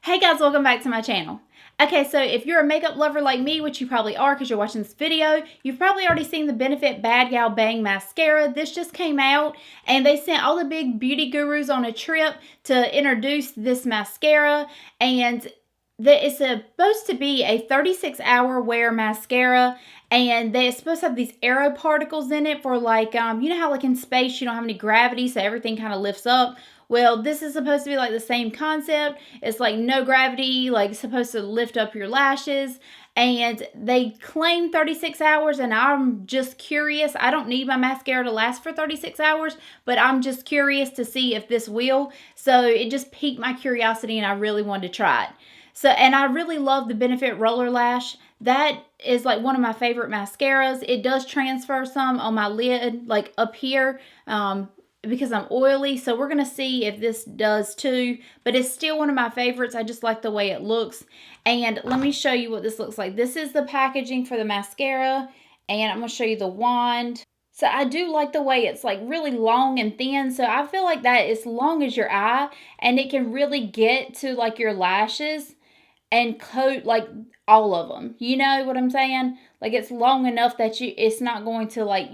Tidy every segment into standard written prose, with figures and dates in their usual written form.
Hey guys, welcome back to my channel. Okay, so if you're a makeup lover like me, which you probably are because you're watching this video, you've probably already seen the Benefit Bad Gal Bang Mascara. This just came out and they sent all the big beauty gurus on a trip to introduce this mascara, and it's supposed to be a 36-hour wear mascara, and it's supposed to have these aero particles in it for like, you know how like in space you don't have any gravity, so everything kind of lifts up. Well, this is supposed to be like the same concept. It's like no gravity, like supposed to lift up your lashes. And they claim 36 hours, and I'm just curious. I don't need my mascara to last for 36 hours, but I'm just curious to see if this will. So it just piqued my curiosity, and I really wanted to try it. So, and I really love the Benefit Roller Lash. That is like one of my favorite mascaras. It does transfer some on my lid, like up here, because I'm oily, so we're going to see if this does too, but it's still one of my favorites. I just like the way it looks, and let me show you what this looks like. This is the packaging for the mascara, and I'm going to show you the wand. So I do like the way it's like really long and thin, so I feel like that is long as your eye, and it can really get to like your lashes and coat like all of them. You know what I'm saying? Like it's long enough that it's not going to like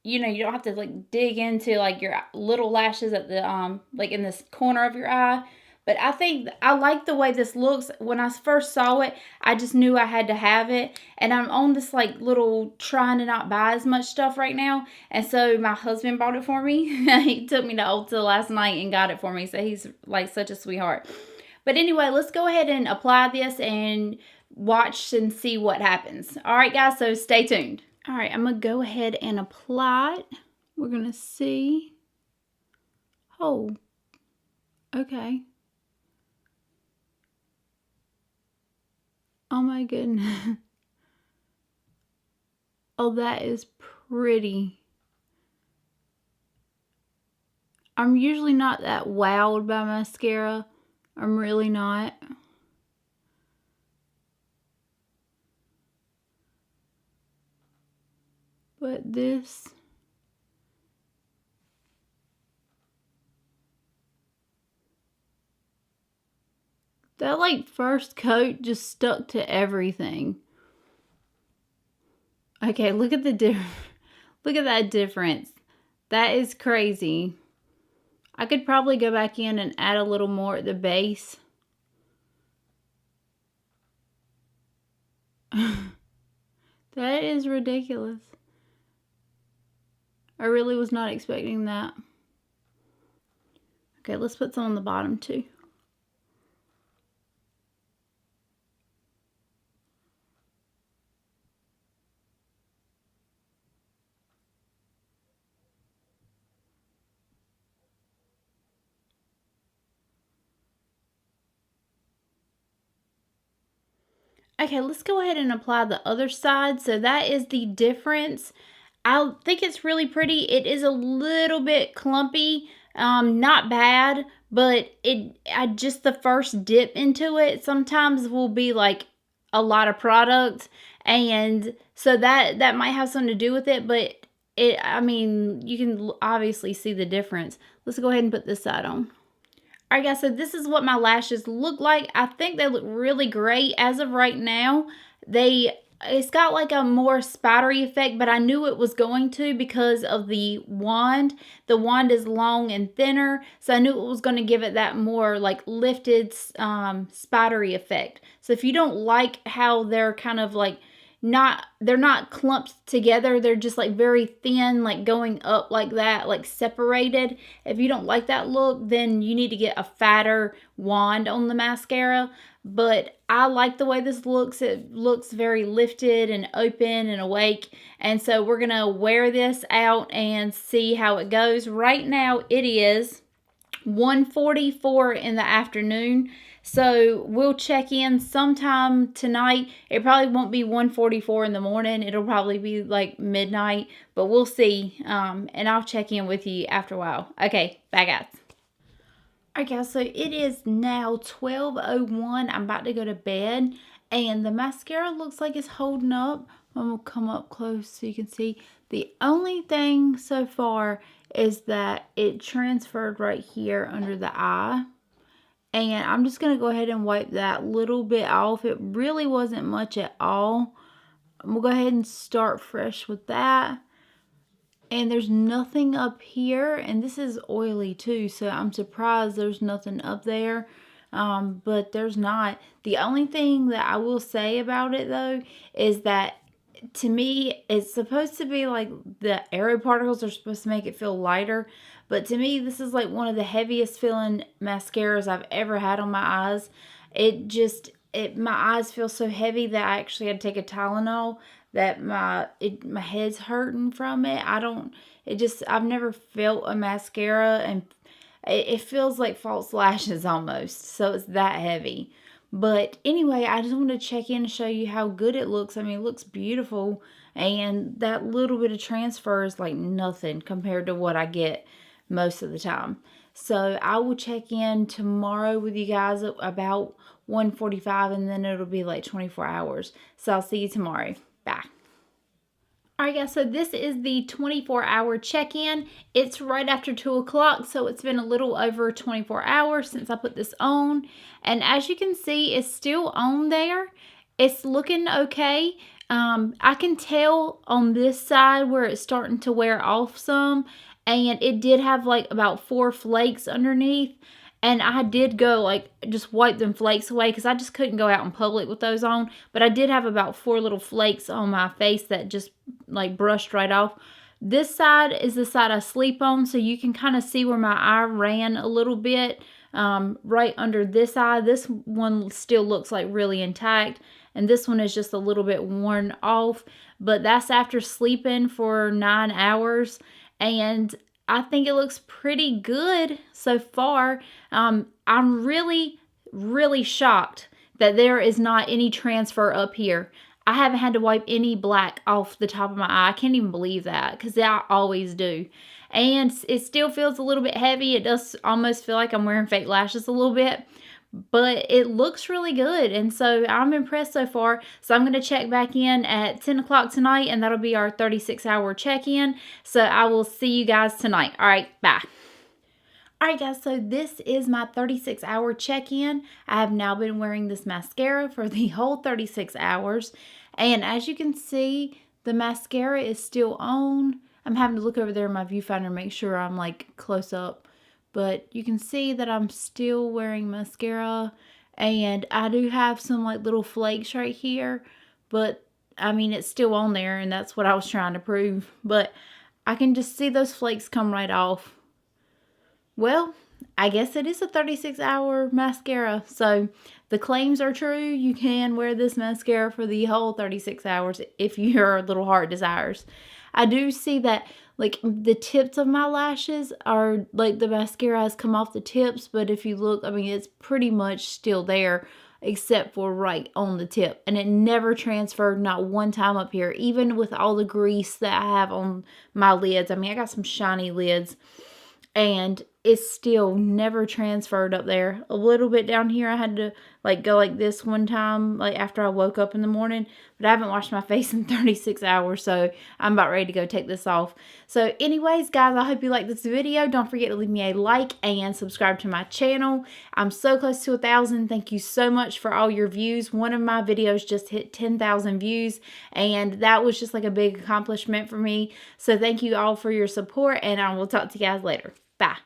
you know, you don't have to like dig into like your little lashes at the like in this corner of your eye. But I think I like the way this looks. When I first saw it, I just knew I had to have it. And I'm on this like little trying to not buy as much stuff right now. And so my husband bought it for me. He took me to Ulta last night and got it for me. So he's like such a sweetheart. But anyway, let's go ahead and apply this and watch and see what happens. All right, guys, so stay tuned. All right, I'm going to go ahead and apply it. We're going to see. Oh, okay. Oh my goodness. Oh, that is pretty. I'm usually not that wowed by mascara. I'm really not. But this, that like first coat just stuck to everything. Okay, look at the look at that difference. That is crazy. I could probably go back in and add a little more at the base. That is ridiculous. I really was not expecting that. Okay, let's put some on the bottom too. Okay, let's go ahead and apply the other side. So that is the difference. I think it's really pretty. It is a little bit clumpy, not bad, but just the first dip into it sometimes will be like a lot of product, and so that might have something to do with it. But I mean, you can obviously see the difference. Let's go ahead and put this side on. Alright guys, so this is what my lashes look like. I think they look really great as of right now. It's got like a more spidery effect, but I knew it was going to because of the wand. The wand is long and thinner, so I knew it was going to give it that more like lifted spidery effect. So if you don't like how they're kind of like they're not clumped together, they're just like very thin, like going up like that, like separated. If you don't like that look, then you need to get a fatter wand on the mascara. But I like the way this looks. It looks very lifted and open and awake, and so we're gonna wear this out and see how it goes. Right now it is 1:44 in the afternoon, so we'll check in sometime tonight. It probably won't be 1:44 in the morning. It'll probably be like midnight, but we'll see, and I'll check in with you after a while. Okay, bye guys. Okay, guys, so it is now 12:01. I'm about to go to bed, and the mascara looks like it's holding up. I'm going to come up close so you can see. The only thing so far is that it transferred right here under the eye. And I'm just going to go ahead and wipe that little bit off. It really wasn't much at all. I'm going to go ahead and start fresh with that. And there's nothing up here. And this is oily too, so I'm surprised there's nothing up there. But there's not. The only thing that I will say about it though is that to me it's supposed to be like the aero particles are supposed to make it feel lighter, but to me this is like one of the heaviest feeling mascaras I've ever had on my eyes. My eyes feel so heavy that I actually had to take a Tylenol, that my head's hurting from it. I've never felt a mascara, and it feels like false lashes almost, so it's that heavy. But anyway, I just want to check in and show you how good it looks. I mean, it looks beautiful, and that little bit of transfer is like nothing compared to what I get most of the time. So I will check in tomorrow with you guys at about 1:45, and then it'll be like 24 hours. So I'll see you tomorrow. Bye. Alright guys, so this is the 24-hour check-in. It's right after 2 o'clock, so it's been a little over 24 hours since I put this on. And as you can see, it's still on there. It's looking okay. I can tell on this side where it's starting to wear off some. And it did have like about 4 flakes underneath. And I did go like just wipe them flakes away because I just couldn't go out in public with those on. But I did have about 4 little flakes on my face that just like brushed right off. This side is the side I sleep on, so you can kind of see where my eye ran a little bit right under this eye. This one still looks like really intact, and this one is just a little bit worn off. But that's after sleeping for 9 hours, and I think it looks pretty good so far. I'm really, really shocked that there is not any transfer up here. I haven't had to wipe any black off the top of my eye. I can't even believe that because I always do. And it still feels a little bit heavy. It does almost feel like I'm wearing fake lashes a little bit. But it looks really good, and so I'm impressed so far. So I'm going to check back in at 10 o'clock tonight, and that'll be our 36-hour check-in. So I will see you guys tonight. All right, bye. All right, guys, so this is my 36-hour check-in. I have now been wearing this mascara for the whole 36 hours, and as you can see, the mascara is still on. I'm having to look over there in my viewfinder and make sure I'm like close up. But you can see that I'm still wearing mascara, and I do have some like little flakes right here, but I mean it's still on there, and that's what I was trying to prove. But I can just see those flakes come right off. Well, I guess it is a 36-hour mascara, so the claims are true. You can wear this mascara for the whole 36 hours if your little heart desires. I do see that like the tips of my lashes are like the mascara has come off the tips, but if you look, I mean, it's pretty much still there except for right on the tip, and it never transferred, not one time up here, even with all the grease that I have on my lids. I mean, I got some shiny lids, and it's still never transferred up there. A little bit down here, I had to like go like this one time, like after I woke up in the morning, but I haven't washed my face in 36 hours, so I'm about ready to go take this off. So anyways, guys, I hope you like this video. Don't forget to leave me a like and subscribe to my channel. I'm so close to 1,000. Thank you so much for all your views. One of my videos just hit 10,000 views, and that was just like a big accomplishment for me. So thank you all for your support, and I will talk to you guys later. Bye.